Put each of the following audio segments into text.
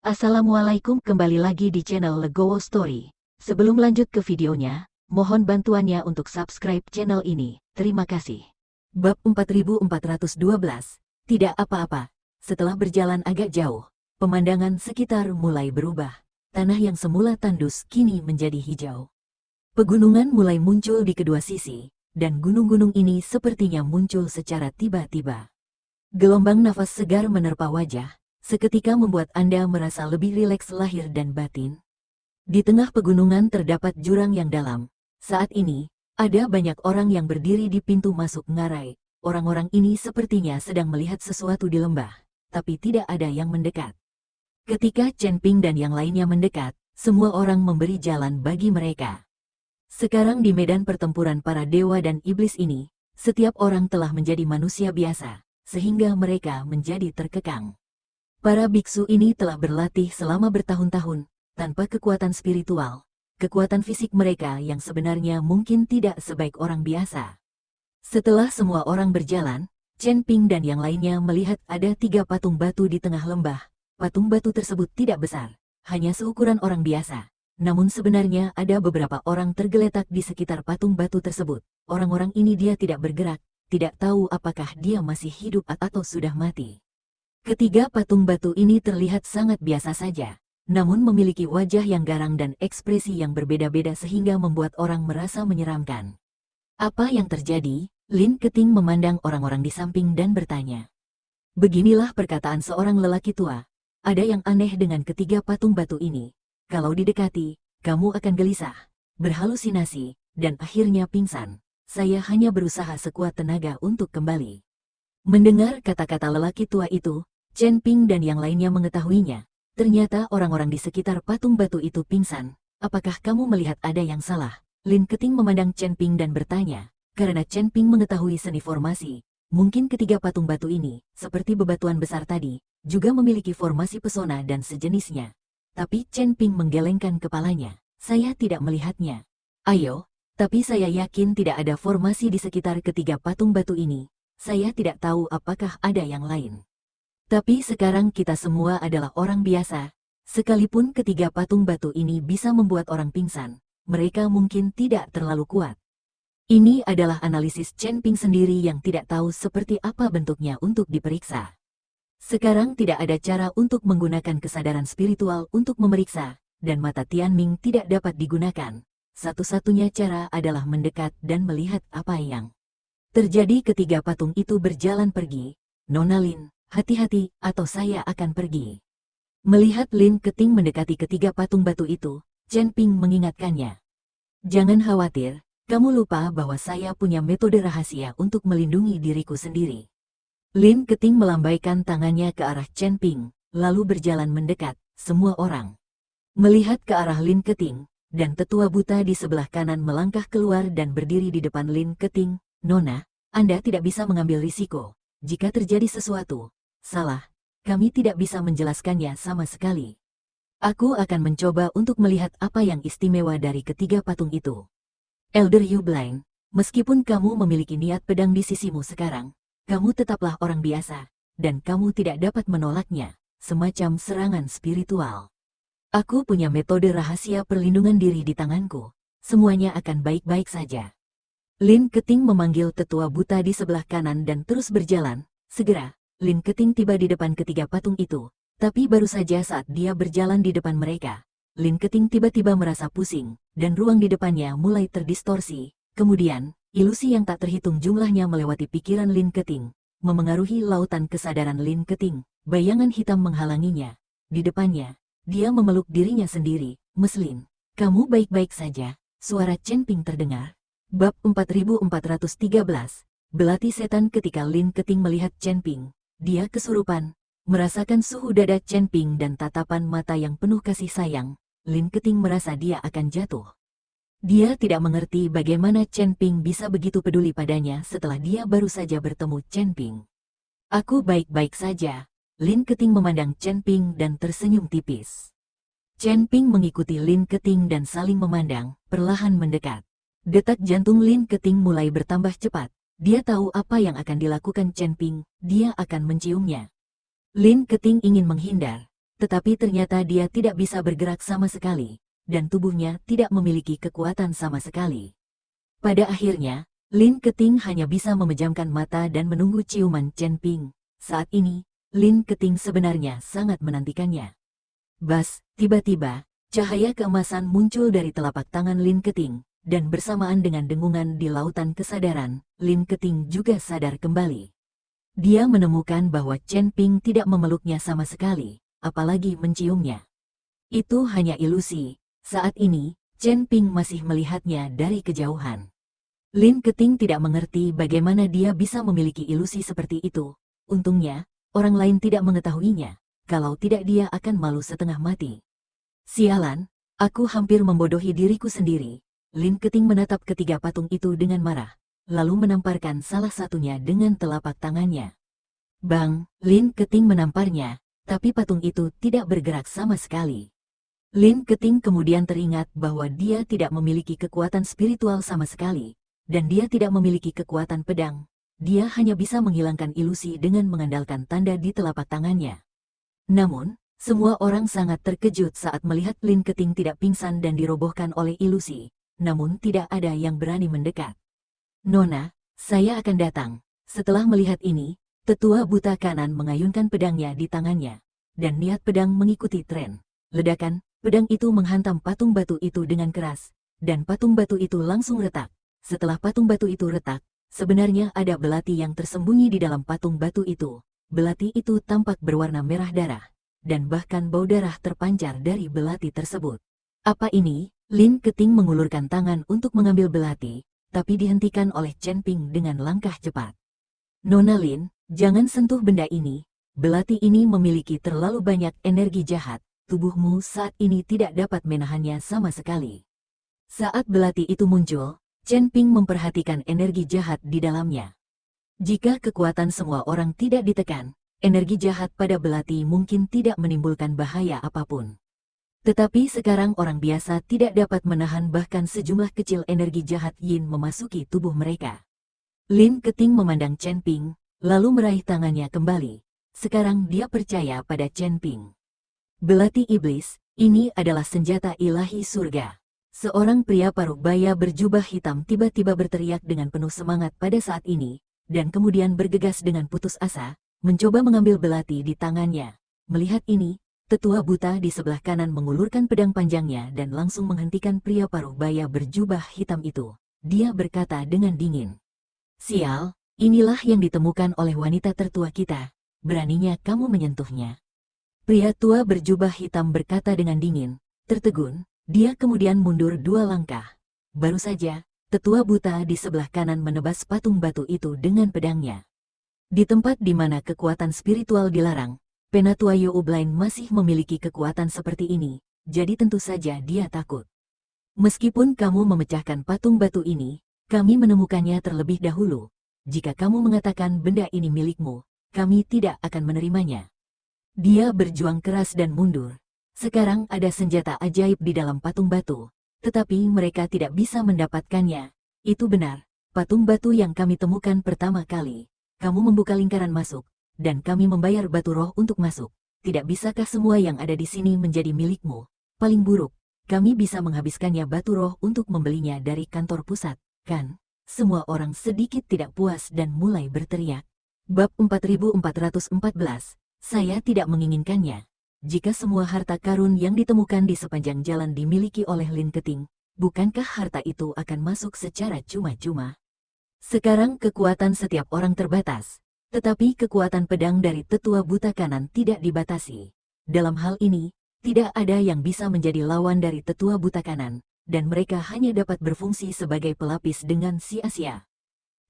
Assalamualaikum, kembali lagi di channel Legowo Story. Sebelum lanjut ke videonya, mohon bantuannya untuk subscribe channel ini. Terima kasih. Bab 4412. Tidak apa-apa. Setelah berjalan agak jauh, pemandangan sekitar mulai berubah. Tanah yang semula tandus kini menjadi hijau. Pegunungan mulai muncul di kedua sisi, dan gunung-gunung ini sepertinya muncul secara tiba-tiba. Gelombang nafas segar menerpa wajah, seketika membuat Anda merasa lebih rileks lahir dan batin. Di tengah pegunungan terdapat jurang yang dalam. Saat ini, ada banyak orang yang berdiri di pintu masuk ngarai. Orang-orang ini sepertinya sedang melihat sesuatu di lembah, tapi tidak ada yang mendekat. Ketika Chen Ping dan yang lainnya mendekat, semua orang memberi jalan bagi mereka. Sekarang di medan pertempuran para dewa dan iblis ini, setiap orang telah menjadi manusia biasa, sehingga mereka menjadi terkekang. Para biksu ini telah berlatih selama bertahun-tahun, tanpa kekuatan spiritual. Kekuatan fisik mereka yang sebenarnya mungkin tidak sebaik orang biasa. Setelah semua orang berjalan, Chen Ping dan yang lainnya melihat ada 3 patung batu di tengah lembah. Patung batu tersebut tidak besar, hanya seukuran orang biasa. Namun sebenarnya ada beberapa orang tergeletak di sekitar patung batu tersebut. Orang-orang ini dia tidak bergerak, tidak tahu apakah dia masih hidup atau sudah mati. Ketiga patung batu ini terlihat sangat biasa saja, namun memiliki wajah yang garang dan ekspresi yang berbeda-beda sehingga membuat orang merasa menyeramkan. Apa yang terjadi? Lin Keting memandang orang-orang di samping dan bertanya. Beginilah perkataan seorang lelaki tua. Ada yang aneh dengan ketiga patung batu ini. Kalau didekati, kamu akan gelisah, berhalusinasi, dan akhirnya pingsan. Saya hanya berusaha sekuat tenaga untuk kembali. Mendengar kata-kata lelaki tua itu, Chen Ping dan yang lainnya mengetahuinya. Ternyata orang-orang di sekitar patung batu itu pingsan. Apakah kamu melihat ada yang salah? Lin Keting memandang Chen Ping dan bertanya. Karena Chen Ping mengetahui seni formasi, mungkin ketiga patung batu ini, seperti bebatuan besar tadi, juga memiliki formasi pesona dan sejenisnya. Tapi Chen Ping menggelengkan kepalanya. Saya tidak melihatnya. Ayo, tapi saya yakin tidak ada formasi di sekitar ketiga patung batu ini. Saya tidak tahu apakah ada yang lain. Tapi sekarang kita semua adalah orang biasa. Sekalipun ketiga patung batu ini bisa membuat orang pingsan, mereka mungkin tidak terlalu kuat. Ini adalah analisis Chen Ping sendiri yang tidak tahu seperti apa bentuknya untuk diperiksa. Sekarang tidak ada cara untuk menggunakan kesadaran spiritual untuk memeriksa, dan mata Tianming tidak dapat digunakan. Satu-satunya cara adalah mendekat dan melihat apa yang terjadi. Ketiga patung itu berjalan pergi. Nona Lin, hati-hati atau saya akan pergi. Melihat Lin Keting mendekati ketiga patung batu itu, Chen Ping mengingatkannya. Jangan khawatir. Kamu lupa bahwa saya punya metode rahasia untuk melindungi diriku sendiri. Lin Keting melambaikan tangannya ke arah Chen Ping, lalu berjalan mendekat. Semua orang melihat ke arah Lin Keting, dan tetua buta di sebelah kanan melangkah keluar dan berdiri di depan Lin Keting. Nona, Anda tidak bisa mengambil risiko. Jika terjadi sesuatu salah, kami tidak bisa menjelaskannya sama sekali. Aku akan mencoba untuk melihat apa yang istimewa dari ketiga patung itu. Elder Yu Blind, meskipun kamu memiliki niat pedang di sisimu sekarang, kamu tetaplah orang biasa, dan kamu tidak dapat menolaknya, semacam serangan spiritual. Aku punya metode rahasia perlindungan diri di tanganku, semuanya akan baik-baik saja. Lin Keting memanggil tetua buta di sebelah kanan dan terus berjalan. Segera, Lin Keting tiba di depan ketiga patung itu, tapi baru saja saat dia berjalan di depan mereka, Lin Keting tiba-tiba merasa pusing, dan ruang di depannya mulai terdistorsi. Kemudian, ilusi yang tak terhitung jumlahnya melewati pikiran Lin Keting, memengaruhi lautan kesadaran Lin Keting. Bayangan hitam menghalanginya. Di depannya, dia memeluk dirinya sendiri. Meslin, kamu baik-baik saja? Suara Chen Ping terdengar. Bab 4413. Belati setan. Ketika Lin Keting melihat Chen Ping, dia kesurupan. Merasakan suhu dada Chen Ping dan tatapan mata yang penuh kasih sayang, Lin Keting merasa dia akan jatuh. Dia tidak mengerti bagaimana Chen Ping bisa begitu peduli padanya setelah dia baru saja bertemu Chen Ping. Aku baik-baik saja. Lin Keting memandang Chen Ping dan tersenyum tipis. Chen Ping mengikuti Lin Keting dan saling memandang, perlahan mendekat. Detak jantung Lin Keting mulai bertambah cepat. Dia tahu apa yang akan dilakukan Chen Ping, dia akan menciumnya. Lin Keting ingin menghindar, tetapi ternyata dia tidak bisa bergerak sama sekali, dan tubuhnya tidak memiliki kekuatan sama sekali. Pada akhirnya, Lin Keting hanya bisa memejamkan mata dan menunggu ciuman Chen Ping. Saat ini, Lin Keting sebenarnya sangat menantikannya. Bas, tiba-tiba, cahaya keemasan muncul dari telapak tangan Lin Keting, dan bersamaan dengan dengungan di lautan kesadaran, Lin Keting juga sadar kembali. Dia menemukan bahwa Chen Ping tidak memeluknya sama sekali, apalagi menciumnya. Itu hanya ilusi. Saat ini, Chen Ping masih melihatnya dari kejauhan. Lin Keting tidak mengerti bagaimana dia bisa memiliki ilusi seperti itu. Untungnya, orang lain tidak mengetahuinya. Kalau tidak dia akan malu setengah mati. Sialan, aku hampir membodohi diriku sendiri. Lin Keting menatap ketiga patung itu dengan marah, lalu menamparkan salah satunya dengan telapak tangannya. Bang, Lin Keting menamparnya, tapi patung itu tidak bergerak sama sekali. Lin Keting kemudian teringat bahwa dia tidak memiliki kekuatan spiritual sama sekali, dan dia tidak memiliki kekuatan pedang. Dia hanya bisa menghilangkan ilusi dengan mengandalkan tanda di telapak tangannya. Namun, semua orang sangat terkejut saat melihat Lin Keting tidak pingsan dan dirobohkan oleh ilusi, namun tidak ada yang berani mendekat. Nona, saya akan datang. Setelah melihat ini, tetua buta kanan mengayunkan pedangnya di tangannya, dan niat pedang mengikuti tren. Ledakan, pedang itu menghantam patung batu itu dengan keras, dan patung batu itu langsung retak. Setelah patung batu itu retak, sebenarnya ada belati yang tersembunyi di dalam patung batu itu. Belati itu tampak berwarna merah darah, dan bahkan bau darah terpancar dari belati tersebut. Apa ini? Lin Keting mengulurkan tangan untuk mengambil belati, tapi dihentikan oleh Chen Ping dengan langkah cepat. Nona Lin, jangan sentuh benda ini. Belati ini memiliki terlalu banyak energi jahat. Tubuhmu saat ini tidak dapat menahannya sama sekali. Saat belati itu muncul, Chen Ping memperhatikan energi jahat di dalamnya. Jika kekuatan semua orang tidak ditekan, energi jahat pada belati mungkin tidak menimbulkan bahaya apapun. Tetapi sekarang orang biasa tidak dapat menahan bahkan sejumlah kecil energi jahat yin memasuki tubuh mereka. Lin Keting memandang Chen Ping, lalu meraih tangannya kembali. Sekarang dia percaya pada Chen Ping. Belati iblis, ini adalah senjata ilahi surga. Seorang pria paruh baya berjubah hitam tiba-tiba berteriak dengan penuh semangat pada saat ini, dan kemudian bergegas dengan putus asa, mencoba mengambil belati di tangannya. Melihat ini, tetua buta di sebelah kanan mengulurkan pedang panjangnya dan langsung menghentikan pria paruh baya berjubah hitam itu. Dia berkata dengan dingin, "Sial, inilah yang ditemukan oleh wanita tertua kita. Beraninya kamu menyentuhnya." Pria tua berjubah hitam berkata dengan dingin, tertegun, dia kemudian mundur 2 langkah. Baru saja, tetua buta di sebelah kanan menebas patung batu itu dengan pedangnya. Di tempat di mana kekuatan spiritual dilarang, Penatua Yu Ublain masih memiliki kekuatan seperti ini, jadi tentu saja dia takut. Meskipun kamu memecahkan patung batu ini, kami menemukannya terlebih dahulu. Jika kamu mengatakan benda ini milikmu, kami tidak akan menerimanya. Dia berjuang keras dan mundur. Sekarang ada senjata ajaib di dalam patung batu. Tetapi mereka tidak bisa mendapatkannya. Itu benar, patung batu yang kami temukan pertama kali. Kamu membuka lingkaran masuk, dan kami membayar batu roh untuk masuk. Tidak bisakah semua yang ada di sini menjadi milikmu? Paling buruk, kami bisa menghabiskannya batu roh untuk membelinya dari kantor pusat, kan? Semua orang sedikit tidak puas dan mulai berteriak. Bab 4414, saya tidak menginginkannya. Jika semua harta karun yang ditemukan di sepanjang jalan dimiliki oleh Lin Keting, bukankah harta itu akan masuk secara cuma-cuma? Sekarang kekuatan setiap orang terbatas, tetapi kekuatan pedang dari tetua buta kanan tidak dibatasi. Dalam hal ini, tidak ada yang bisa menjadi lawan dari tetua buta kanan, dan mereka hanya dapat berfungsi sebagai pelapis dengan sia-sia.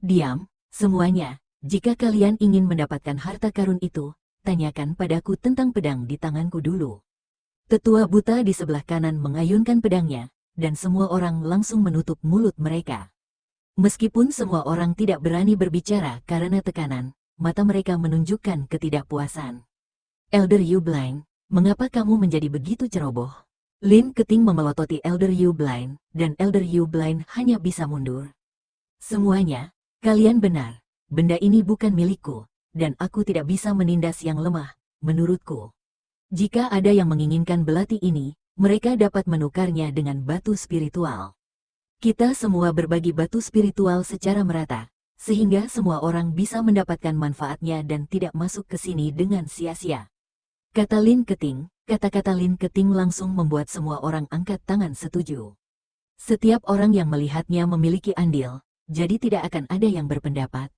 Diam, semuanya, jika kalian ingin mendapatkan harta karun itu, tanyakan padaku tentang pedang di tanganku dulu. Tetua buta di sebelah kanan mengayunkan pedangnya, dan semua orang langsung menutup mulut mereka. Meskipun semua orang tidak berani berbicara karena tekanan, mata mereka menunjukkan ketidakpuasan. Elder Yu Blind, mengapa kamu menjadi begitu ceroboh? Lin Keting memelototi Elder Yu Blind, dan Elder Yu Blind hanya bisa mundur. Semuanya, kalian benar, benda ini bukan milikku. Dan aku tidak bisa menindas yang lemah, menurutku. Jika ada yang menginginkan belati ini, mereka dapat menukarnya dengan batu spiritual. Kita semua berbagi batu spiritual secara merata, sehingga semua orang bisa mendapatkan manfaatnya dan tidak masuk ke sini dengan sia-sia. Kata Lin Keting, kata-kata Lin Keting langsung membuat semua orang angkat tangan setuju. Setiap orang yang melihatnya memiliki andil, jadi tidak akan ada yang berpendapat.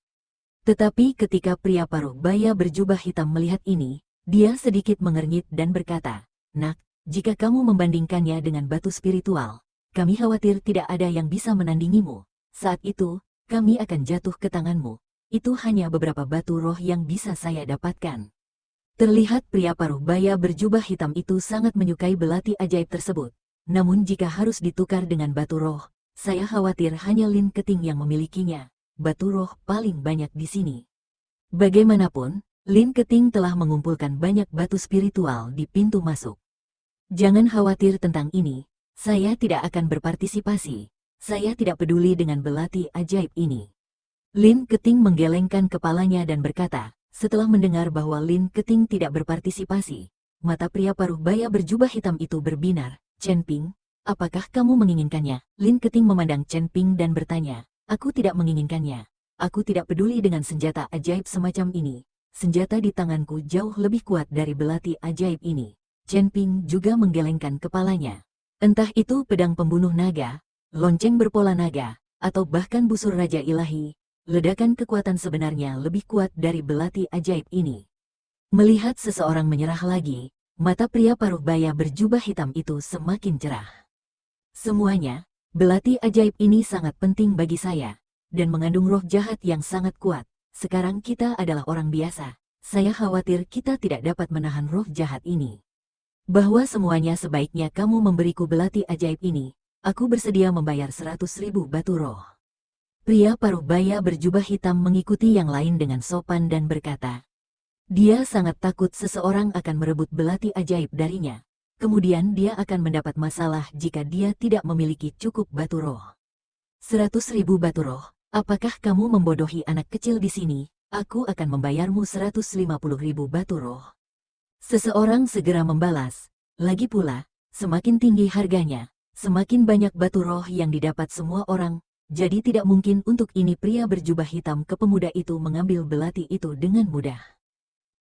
Tetapi ketika pria paruh baya berjubah hitam melihat ini, dia sedikit mengernyit dan berkata, "Nak, jika kamu membandingkannya dengan batu spiritual, kami khawatir tidak ada yang bisa menandingimu. Saat itu, kami akan jatuh ke tanganmu. Itu hanya beberapa batu roh yang bisa saya dapatkan." Terlihat pria paruh baya berjubah hitam itu sangat menyukai belati ajaib tersebut. Namun jika harus ditukar dengan batu roh, saya khawatir hanya Lin Keting yang memilikinya. Batu roh paling banyak di sini. Bagaimanapun, Lin Keting telah mengumpulkan banyak batu spiritual di pintu masuk. Jangan khawatir tentang ini, saya tidak akan berpartisipasi. Saya tidak peduli dengan belati ajaib ini. Lin Keting menggelengkan kepalanya dan berkata, setelah mendengar bahwa Lin Keting tidak berpartisipasi, mata pria paruh baya berjubah hitam itu berbinar. Chen Ping, apakah kamu menginginkannya? Lin Keting memandang Chen Ping dan bertanya, aku tidak menginginkannya. Aku tidak peduli dengan senjata ajaib semacam ini. Senjata di tanganku jauh lebih kuat dari belati ajaib ini. Chen Ping juga menggelengkan kepalanya. Entah itu pedang pembunuh naga, lonceng berpola naga, atau bahkan busur raja ilahi, ledakan kekuatan sebenarnya lebih kuat dari belati ajaib ini. Melihat seseorang menyerah lagi, mata pria paruh baya berjubah hitam itu semakin cerah. Semuanya, belati ajaib ini sangat penting bagi saya, dan mengandung roh jahat yang sangat kuat. Sekarang kita adalah orang biasa. Saya khawatir kita tidak dapat menahan roh jahat ini. Bahwa semuanya sebaiknya kamu memberiku belati ajaib ini. Aku bersedia membayar 100.000 batu roh. Pria paruh baya berjubah hitam mengikuti yang lain dengan sopan dan berkata, dia sangat takut seseorang akan merebut belati ajaib darinya. Kemudian dia akan mendapat masalah jika dia tidak memiliki cukup batu roh. 100.000 batu roh. Apakah kamu membodohi anak kecil di sini? Aku akan membayarmu 150.000 batu roh. Seseorang segera membalas. Lagi pula, semakin tinggi harganya, semakin banyak batu roh yang didapat semua orang. Jadi tidak mungkin untuk ini pria berjubah hitam ke pemuda itu mengambil belati itu dengan mudah.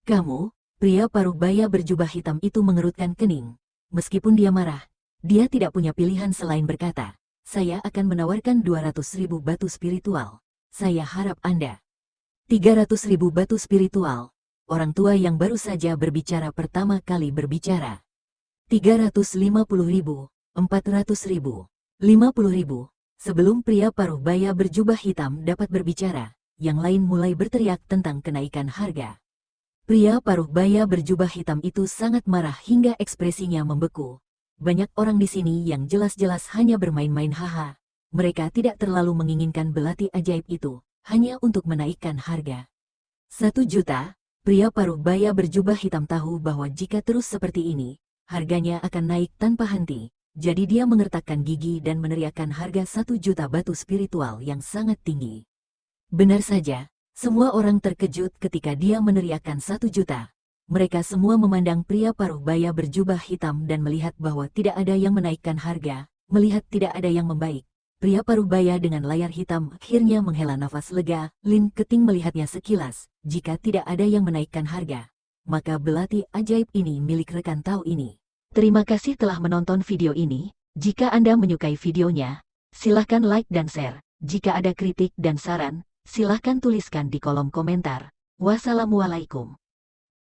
Kamu, pria paruh baya berjubah hitam itu mengerutkan kening. Meskipun dia marah, dia tidak punya pilihan selain berkata, saya akan menawarkan 200.000 batu spiritual. Saya harap Anda. 300.000 batu spiritual. Orang tua yang baru saja berbicara pertama kali berbicara. 350.000, 400.000, 50.000. Sebelum pria paruh baya berjubah hitam dapat berbicara, yang lain mulai berteriak tentang kenaikan harga. Pria paruh baya berjubah hitam itu sangat marah hingga ekspresinya membeku. Banyak orang di sini yang jelas-jelas hanya bermain-main haha. Mereka tidak terlalu menginginkan belati ajaib itu, hanya untuk menaikkan harga. 1 juta, pria paruh baya berjubah hitam tahu bahwa jika terus seperti ini, harganya akan naik tanpa henti. Jadi dia mengertakkan gigi dan meneriakkan harga 1 juta batu spiritual yang sangat tinggi. Benar saja, semua orang terkejut ketika dia meneriakkan 1 juta. Mereka semua memandang pria paruh baya berjubah hitam dan melihat bahwa tidak ada yang menaikkan harga, melihat tidak ada yang membaik. Pria paruh baya dengan layar hitam akhirnya menghela nafas lega. Lin Keting melihatnya sekilas. Jika tidak ada yang menaikkan harga, maka belati ajaib ini milik rekan Tao ini. Terima kasih telah menonton video ini. Jika Anda menyukai videonya, silahkan like dan share. Jika ada kritik dan saran, silahkan tuliskan di kolom komentar. Wassalamualaikum.